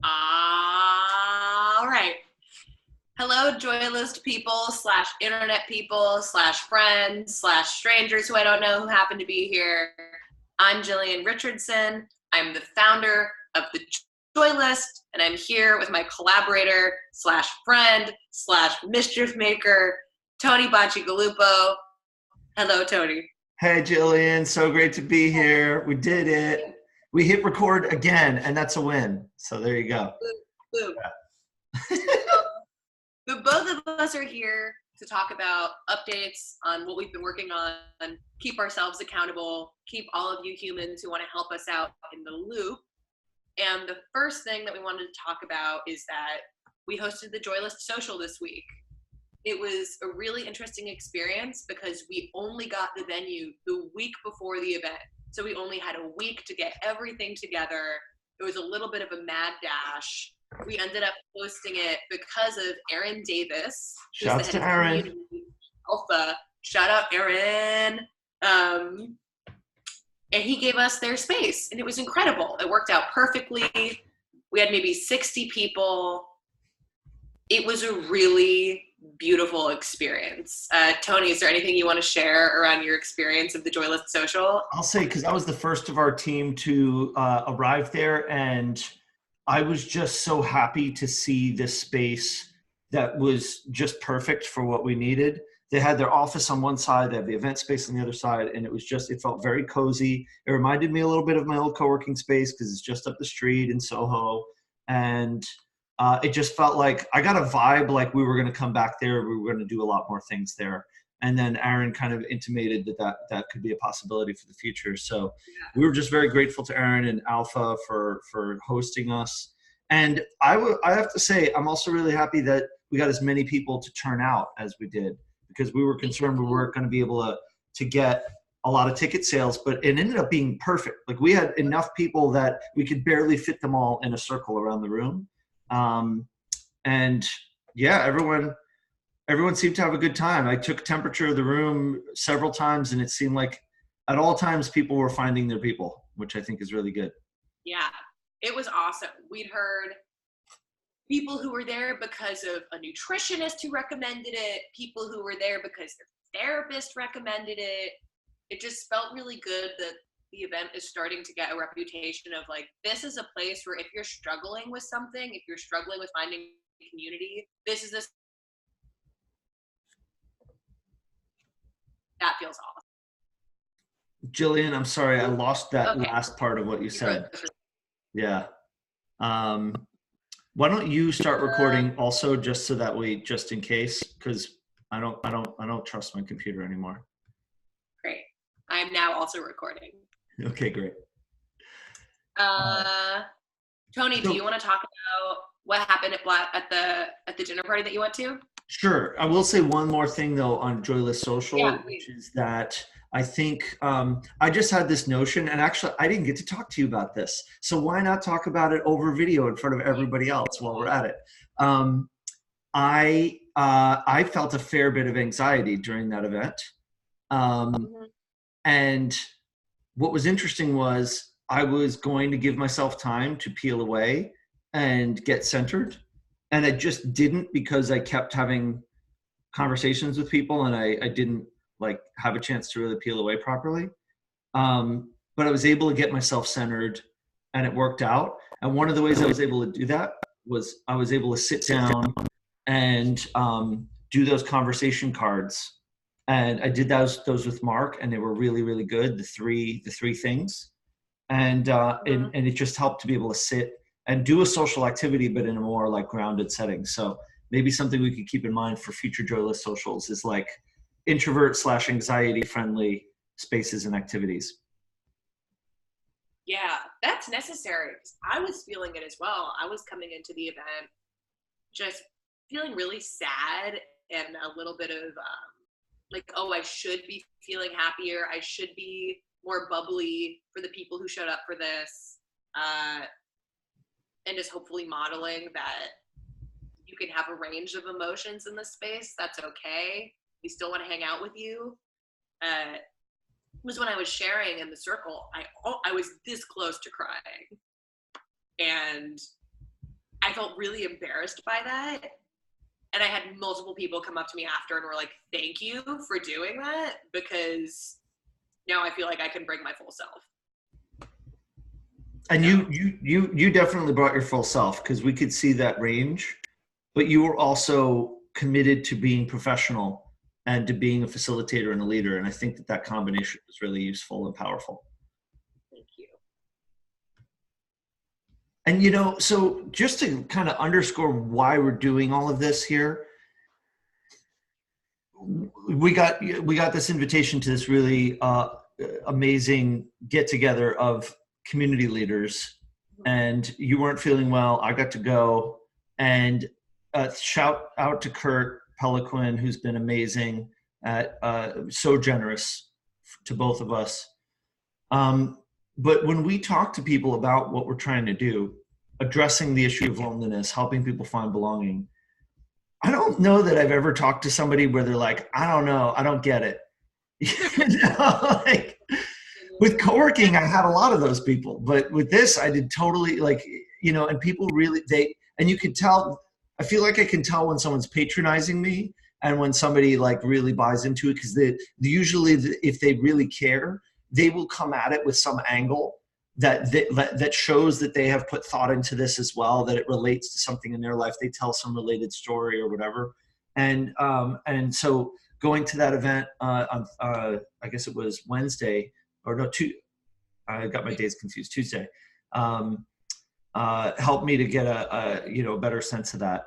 All right. Hello, Joyless people / internet people / friends / strangers who I don't know who happen to be here. I'm Jillian Richardson. I'm the founder of the Joyless, and I'm here with my collaborator / friend / mischief maker, Tony Bacigalupo. Hello, Tony. Hey, Jillian, so great to be here. We did it. We hit record again, and that's a win. So there you go. Boom. Yeah. The both of us are here to talk about updates on what we've been working on, keep ourselves accountable, keep all of you humans who want to help us out in the loop. And the first thing that we wanted to talk about is that we hosted the Joyless Social this week. It was a really interesting experience because we only got the venue the week before the event. So we only had a week to get everything together. It was a little bit of a mad dash. We ended up hosting it because of Aaron Davis. Shouts to Aaron. Alpha. Shout out Aaron. And he gave us their space, and it was incredible. It worked out perfectly. We had maybe 60 people. It was a really beautiful experience. Tony, is there anything you want to share around your experience of the Joyless Social? I'll say, because I was the first of our team to arrive there, and I was just so happy to see this space that was just perfect for what we needed. They had their office on one side, they had the event space on the other side, and it felt very cozy. It reminded me a little bit of my old co-working space because it's just up the street in Soho. And it just felt like I got a vibe like we were going to come back there. We were going to do a lot more things there. And then Aaron kind of intimated that could be a possibility for the future. So we were just very grateful to Aaron and Alpha for hosting us. And I have to say, I'm also really happy that we got as many people to turn out as we did, because we were concerned we weren't going to be able to get a lot of ticket sales, but it ended up being perfect. Like, we had enough people that we could barely fit them all in a circle around the room. And yeah, everyone seemed to have a good time. I took temperature of the room several times, and it seemed like at all times people were finding their people, which I think is really good. Yeah, it was awesome. We'd heard people who were there because of a nutritionist who recommended it, people who were there because their therapist recommended it. It just felt really good that the event is starting to get a reputation of, like, this is a place where if you're struggling with something, if you're struggling with finding a community, this is this. That feels awesome. Jillian, I'm sorry, I lost that last part of what you said. Yeah. Why don't you start recording also, just so that just in case, because I don't trust my computer anymore. Great. I'm now also recording. Okay, great. Tony, do you want to talk about what happened at the dinner party that you went to? Sure. I will say one more thing though on Joyless Social, which is that I think I just had this notion, and actually I didn't get to talk to you about this, so why not talk about it over video in front of everybody else while we're at it? I felt a fair bit of anxiety during that event, and what was interesting was I was going to give myself time to peel away and get centered. And I just didn't, because I kept having conversations with people and I didn't have a chance to really peel away properly. But I was able to get myself centered, and it worked out. And one of the ways I was able to do that was I was able to sit down and do those conversation cards. And I did those with Mark, and they were really, really good. The three things. And it just helped to be able to sit and do a social activity, but in a more grounded setting. So maybe something we could keep in mind for future Joyless Socials is introvert / anxiety friendly spaces and activities. Yeah, that's necessary. I was feeling it as well. I was coming into the event just feeling really sad and a little bit of I should be feeling happier. I should be more bubbly for the people who showed up for this. And just hopefully modeling that you can have a range of emotions in this space. That's okay. We still want to hang out with you. Was when I was sharing in the circle, I was this close to crying. And felt really embarrassed by that. And I had multiple people come up to me after and were like, thank you for doing that, because now I feel like I can bring my full self. And you definitely brought your full self, because we could see that range, but you were also committed to being professional and to being a facilitator and a leader. And I think that that combination is really useful and powerful. Thank you. And, you know, so just to kind of underscore why we're doing all of this here, we got this invitation to this really amazing get together of community leaders, and you weren't feeling well. I got to go, and shout out to Kurt Peliquin, who's been amazing at so generous to both of us. But when we talk to people about what we're trying to do, addressing the issue of loneliness, helping people find belonging, I don't know that I've ever talked to somebody where they're like, I don't know, I don't get it. You know, like with co-working, I had a lot of those people, but with this, I did totally, like, you know, and people really, and you could tell, I feel like I can tell when someone's patronizing me and when somebody like really buys into it, because usually if they really care, they will come at it with some angle that shows that they have put thought into this as well, that it relates to something in their life. They tell some related story or whatever. And so going to that event, I guess it was Wednesday, or no, I got my days confused, Tuesday, helped me to get a better sense of that.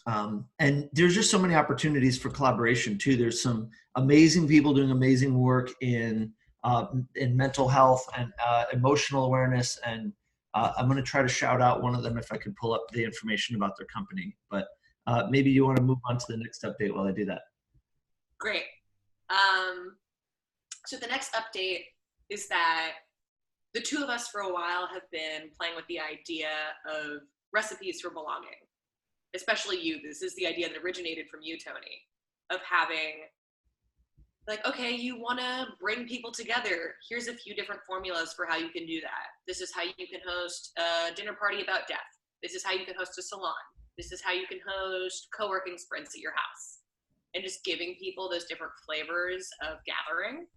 And there's just so many opportunities for collaboration too. There's some amazing people doing amazing work in mental health and emotional awareness. And I'm going to try to shout out one of them if I could pull up the information about their company. But maybe you want to move on to the next update while I do that. Great. So the next update is that the two of us for a while have been playing with the idea of recipes for belonging, especially you. This is the idea that originated from you, Tony, of having like, okay, you want to bring people together. Here's a few different formulas for how you can do that. This is how you can host a dinner party about death. This is how you can host a salon. This is how you can host co-working sprints at your house. And just giving people those different flavors of gathering.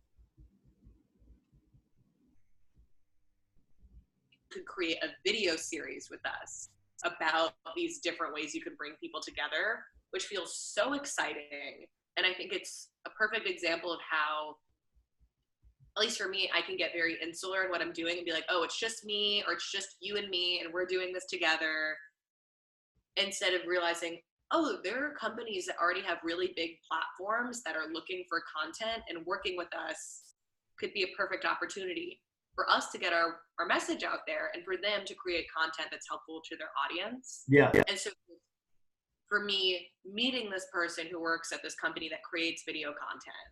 You could create a video series with us about these different ways you can bring people together, which feels so exciting. And I think it's a perfect example of how, at least for me, I can get very insular in what I'm doing and be like, oh, it's just me, or it's just you and me, and we're doing this together. Instead of realizing, oh, there are companies that already have really big platforms that are looking for content, and working with us could be a perfect opportunity for us to get our message out there and for them to create content that's helpful to their audience. Yeah. And so for me, meeting this person who works at this company that creates video content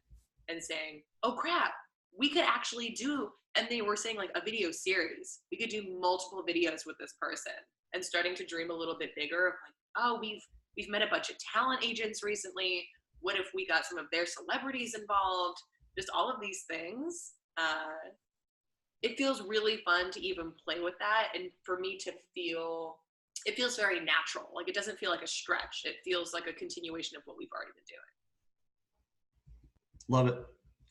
and saying, oh crap, we could actually do, and they were saying like a video series. We could do multiple videos with this person, and starting to dream a little bit bigger of like, oh, we've met a bunch of talent agents recently. What if we got some of their celebrities involved? Just all of these things. It feels really fun to even play with that. And for me to feel, it feels very natural. Like it doesn't feel like a stretch. It feels like a continuation of what we've already been doing. Love it.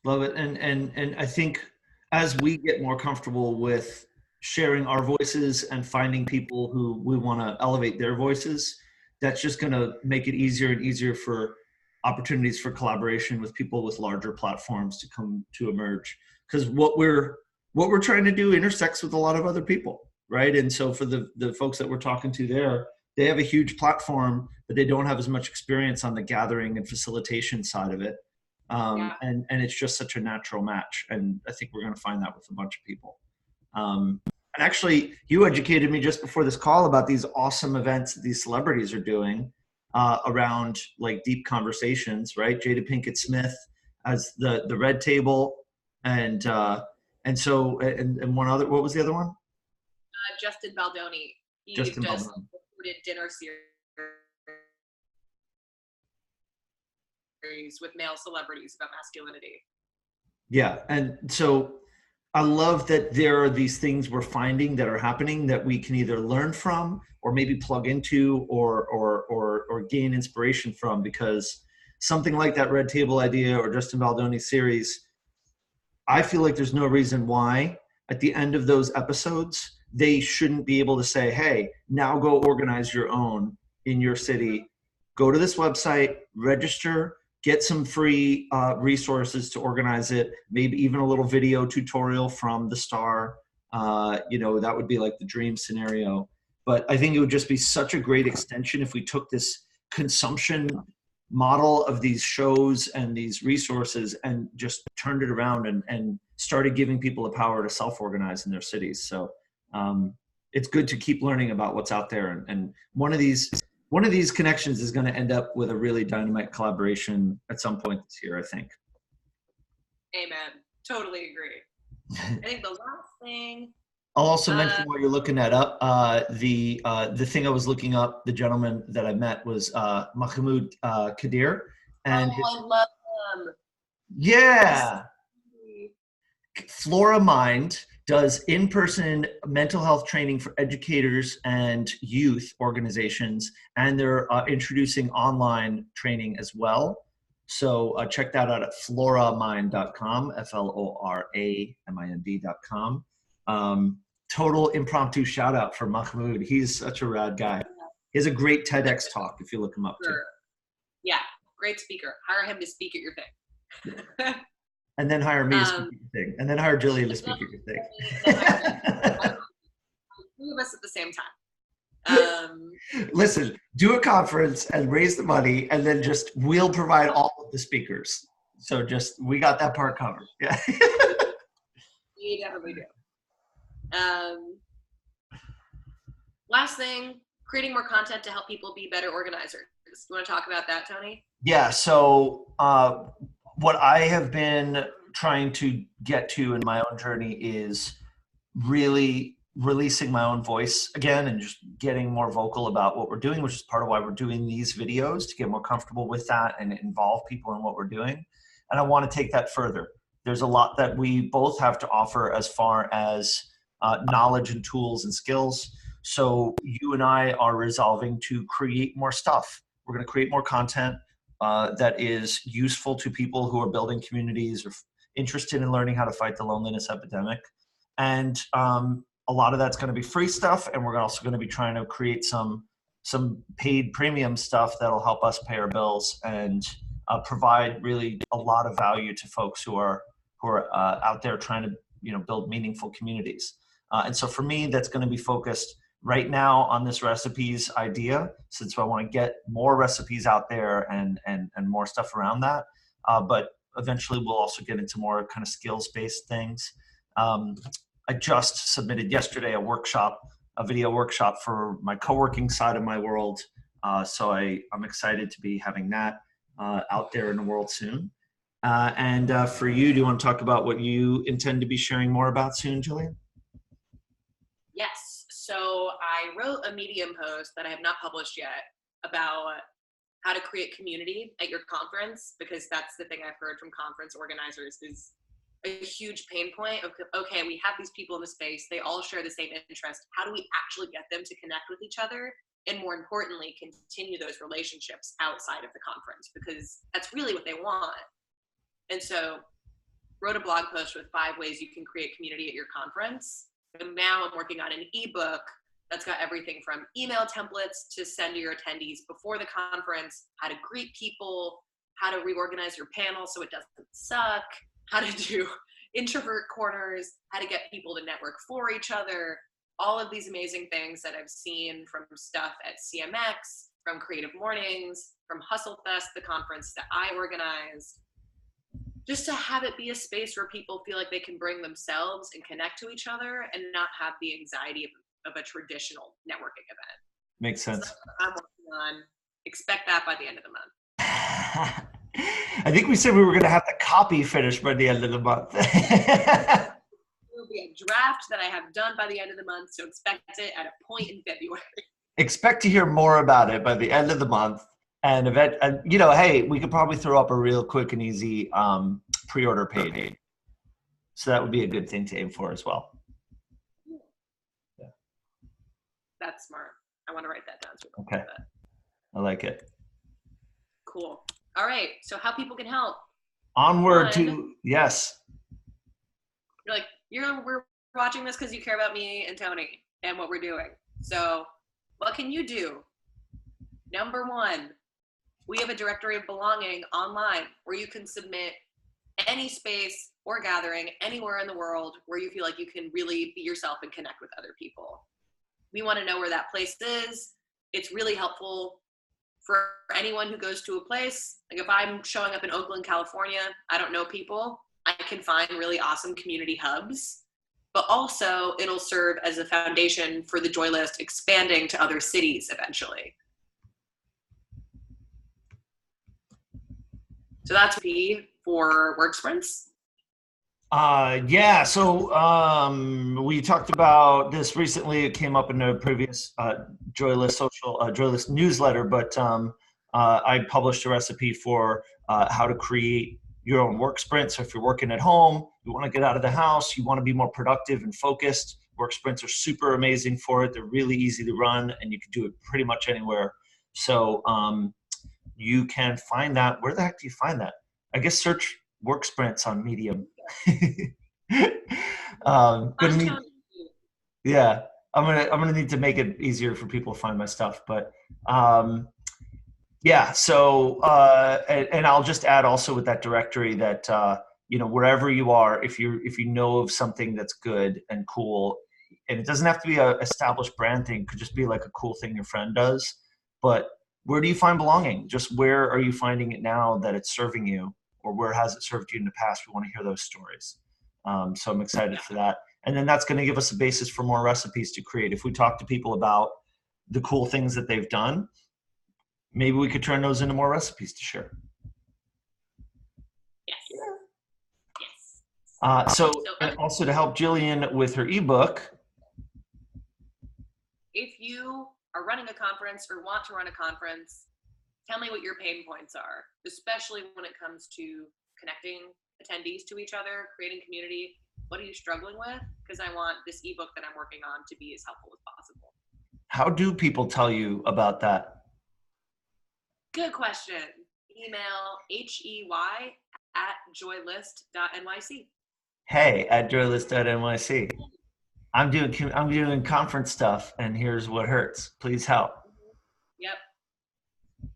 Love it. And I think as we get more comfortable with sharing our voices and finding people who we want to elevate their voices, that's just going to make it easier and easier for opportunities for collaboration with people with larger platforms to come to emerge. Because what we're trying to do intersects with a lot of other people, right? And so for the folks that we're talking to there, they have a huge platform, but they don't have as much experience on the gathering and facilitation side of it. And it's just such a natural match. And I think we're going to find that with a bunch of people. And actually, you educated me just before this call about these awesome events that these celebrities are doing around like deep conversations, right? Jada Pinkett Smith as the Red Table, and one other. What was the other one? Justin Baldoni. He Justin does Baldoni. recorded dinner series with male celebrities about masculinity. Yeah, and so I love that there are these things we're finding that are happening that we can either learn from or maybe plug into or gain inspiration from, because something like that Red Table idea or Justin Baldoni's series, I feel like there's no reason why at the end of those episodes, they shouldn't be able to say, hey, now go organize your own in your city. Go to this website, register, get some free resources to organize it, maybe even a little video tutorial from the star. That would be like the dream scenario. But I think it would just be such a great extension if we took this consumption model of these shows and these resources and just turned it around and started giving people the power to self-organize in their cities. So it's good to keep learning about what's out there. And one of these connections is going to end up with a really dynamite collaboration at some point this year, I think. Amen. Totally agree. I think the last thing. I'll also mention while you're looking that up, the thing I was looking up, the gentleman that I met was Mahmoud Kadir. And I love him. Yeah. Flora Mind does in-person mental health training for educators and youth organizations, and they're introducing online training as well. So check that out at floramind.com, FLORAMIND.com. Total impromptu shout out for Mahmoud. He's such a rad guy. He has a great TEDx talk if you look him up too. Yeah, great speaker. Hire him to speak at your thing. And then hire me to speak at your thing. And then hire Jillian to speak at your thing. Three of us at the same time. Listen, do a conference and raise the money, and then we'll provide all of the speakers. So we got that part covered. Yeah. We definitely do. Last thing, creating more content to help people be better organizers. You want to talk about that, Tony? Yeah. So what I have been trying to get to in my own journey is really releasing my own voice again and just getting more vocal about what we're doing, which is part of why we're doing these videos, to get more comfortable with that and involve people in what we're doing. And I want to take that further. There's a lot that we both have to offer as far as knowledge and tools and skills. So you and I are resolving to create more stuff. We're going to create more content that is useful to people who are building communities or interested in learning how to fight the loneliness epidemic. And a lot of that's going to be free stuff. And we're also going to be trying to create some paid premium stuff that'll help us pay our bills and provide really a lot of value to folks who are out there trying to build meaningful communities. And so for me, that's going to be focused right now on this recipes idea, since I want to get more recipes out there and more stuff around that. But eventually we'll also get into more kind of skills-based things. I just submitted yesterday a video workshop for my co-working side of my world. So I'm excited to be having that out there in the world soon. And for you, do you want to talk about what you intend to be sharing more about soon, Jillian? Yes. So I wrote a Medium post that I have not published yet about how to create community at your conference, because that's the thing I've heard from conference organizers is a huge pain point of, okay, we have these people in the space, they all share the same interest. How do we actually get them to connect with each other? And more importantly, continue those relationships outside of the conference, because that's really what they want. And so wrote a blog post with 5 ways you can create community at your conference. And now I'm working on an ebook that's got everything from email templates to send to your attendees before the conference, how to greet people, how to reorganize your panel so it doesn't suck, how to do introvert corners, how to get people to network for each other, all of these amazing things that I've seen from stuff at CMX, from Creative Mornings, from Hustle Fest, the conference that I organized, just to have it be a space where people feel like they can bring themselves and connect to each other and not have the anxiety of a traditional networking event. Makes sense. So I'm working on. Expect that by the end of the month. I think we said we were going to have the copy finished by the end of the month. There will be a draft that I have done by the end of the month, so expect it at a point in February. Expect to hear more about it by the end of the month. And hey, we could probably throw up a real quick and easy pre-order page. So that would be a good thing to aim for as well. Yeah. That's smart. I want to write that down too. Okay. I like it. Cool. All right. So how people can help. Onward to, yes. You're like, we're watching this because you care about me and Tony and what we're doing. So what can you do? Number one, we have a directory of belonging online where you can submit any space or gathering anywhere in the world where you feel like you can really be yourself and connect with other people. We want to know where that place is. It's really helpful for anyone who goes to a place. Like if I'm showing up in Oakland, California, I don't know people, I can find really awesome community hubs, but also it'll serve as a foundation for the Joy List expanding to other cities eventually. So that's B for work sprints. Yeah, so we talked about this recently. It came up in a previous Joyless Social, Joyless newsletter, but I published a recipe for how to create your own work sprint. So if you're working at home, you want to get out of the house, you want to be more productive and focused, work sprints are super amazing for it. They're really easy to run, and you can do it pretty much anywhere. So you can find that. Where the heck do you find that? I guess search work sprints on Medium. Yeah, I'm gonna need to make it easier for people to find my stuff, but yeah. So and I'll just add also with that directory that you know, wherever you are, if you know of something that's good and cool, and it doesn't have to be a established brand thing, it could just be like a cool thing your friend does. But where do you find belonging? Just where are you finding it now that it's serving you, or where has it served you in the past? We want to hear those stories. So I'm excited for that. And then that's going to give us a basis for more recipes to create. If we talk to people about the cool things that they've done, maybe we could turn those into more recipes to share. Yes. Yes. So and also to help Jillian with her ebook. If you are running a conference or want to run a conference, tell me what your pain points are, especially when it comes to connecting attendees to each other, creating community. What are you struggling with? Because I want this ebook that I'm working on to be as helpful as possible. How do people tell you about that? Good question. Email hey@joylist.nyc. hey@joylist.nyc. I'm doing conference stuff, and here's what hurts. Please help. Yep.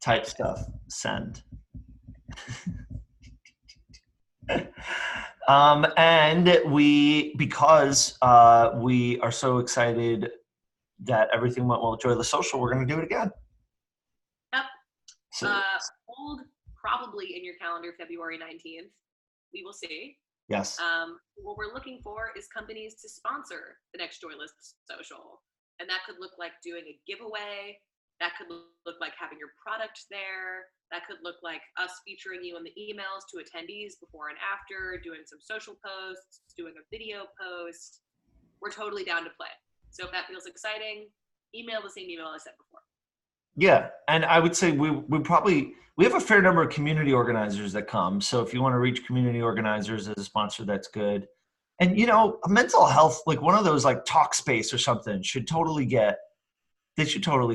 Type stuff. Send. And because we are so excited that everything went well with Joyless Social, we're going to do it again. Yep. So, hold probably in your calendar February 19th. We will see. Yes. What we're looking for is companies to sponsor the next Joyless Social. And that could look like doing a giveaway. That could look like having your product there. That could look like us featuring you in the emails to attendees before and after, doing some social posts, doing a video post. We're totally down to play. So if that feels exciting, email the same email I said before. Yeah, and I would say we have a fair number of community organizers that come. So if you want to reach community organizers as a sponsor, that's good. And you know, mental health, like one of those like Talkspace or something, should totally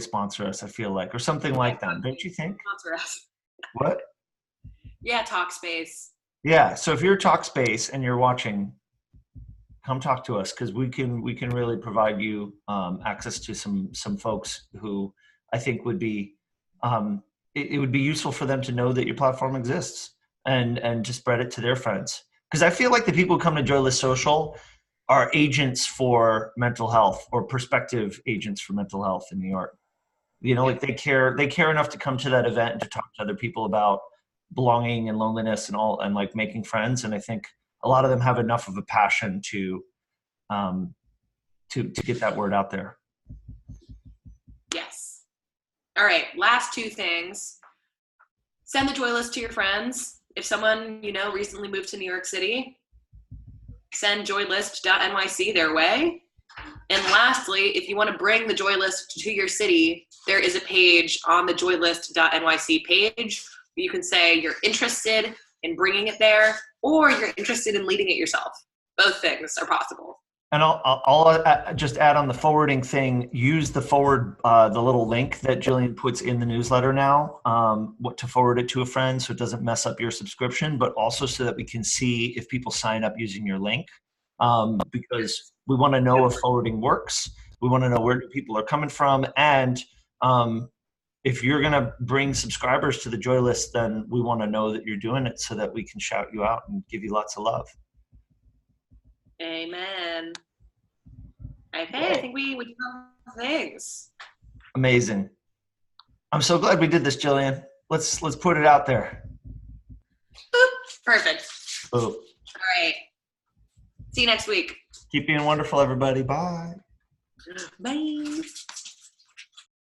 sponsor us, I feel like, or something like that. Don't you think? Sponsor us. What? Yeah, Talkspace. Yeah. So if you're Talkspace and you're watching, come talk to us, because we can really provide you access to some folks who I think would be it would be useful for them to know that your platform exists and to spread it to their friends. Because I feel like the people who come to Joyless Social are agents for mental health, or prospective agents for mental health in New York. You know, like they care enough to come to that event and to talk to other people about belonging and loneliness and all, and like making friends. And I think a lot of them have enough of a passion to get that word out there. Yes. All right, last two things. Send the Joy List to your friends. If someone you know recently moved to New York City, send joylist.nyc their way. And lastly, if you want to bring the Joy List to your city, there is a page on the joylist.nyc page where you can say you're interested in bringing it there, or you're interested in leading it yourself. both things are possible. And I'll just add on the forwarding thing, use the the little link that Jillian puts in the newsletter now, to forward it to a friend so it doesn't mess up your subscription, but also so that we can see if people sign up using your link, because we want to know if forwarding works. We want to know where people are coming from. And if you're going to bring subscribers to the Joy List, then we want to know that you're doing it so that we can shout you out and give you lots of love. Amen. Okay, I think we do things. Amazing. I'm so glad we did this, Jillian. Let's put it out there. Boop. Perfect. Boop. All right. See you next week. Keep being wonderful, everybody. Bye. Bye.